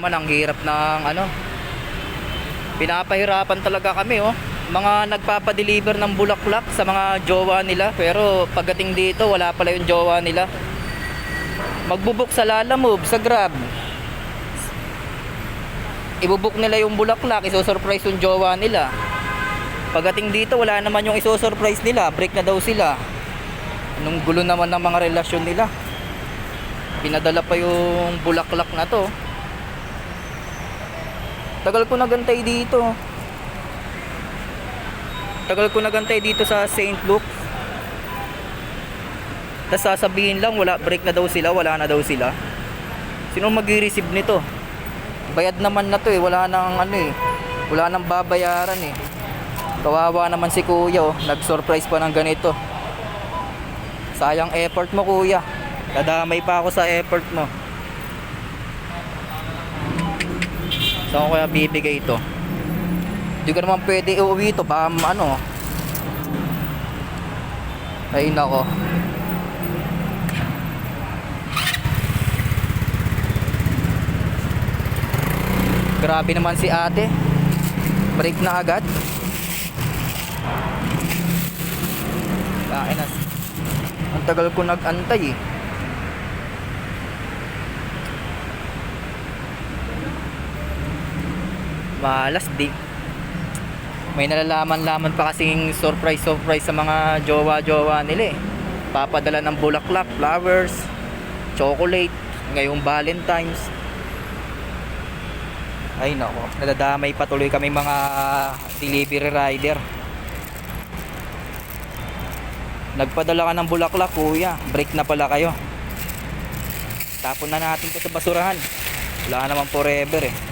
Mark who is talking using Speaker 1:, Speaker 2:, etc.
Speaker 1: Man ang hirap ng ano. Pinapahirapan talaga kami oh. Mga nagpapa-deliver ng bulaklak sa mga jowa nila, pero pagdating dito wala pala yung jowa nila. Magbubuk sa Lalamove, sa Grab. Ibubuk nila yung bulaklak, iso-surprise yung jowa nila. Pagdating dito wala naman yung iso-surprise nila, break na daw sila. Anong gulo naman ng mga relasyon nila. Pinadala pa yung bulaklak na to. Tagal ko nagantay dito. Tagal ko nagantay dito sa St. Luke. Tapos sasabihin lang wala, break na daw sila, wala na daw sila. Sino mag-i-receive nito? Bayad naman na to eh, wala nang ano eh. Wala nang babayaran eh. Kawawa naman si kuya oh, nag-surprise pa ng ganito. Sayang effort mo kuya. Nadamay pa ako sa effort mo. Saan ko kaya bibigay ito? Hindi ko naman pwede iuwi ito. Ano? Ay nako. Grabe naman si ate. Break na agad. Kain na. Ang tagal ko nag-antay eh. Malas di. May nalalaman-laman pa kasing surprise sa mga jowa-jowa nila eh. Papadala ng bulaklak, flowers, chocolate, ngayong Valentine's. Ay nako, nadadamay patuloy kami mga delivery rider. Nagpadala ka ng bulaklak kuya, break na pala kayo. Tapon na natin ito sa basurahan. Wala naman forever eh.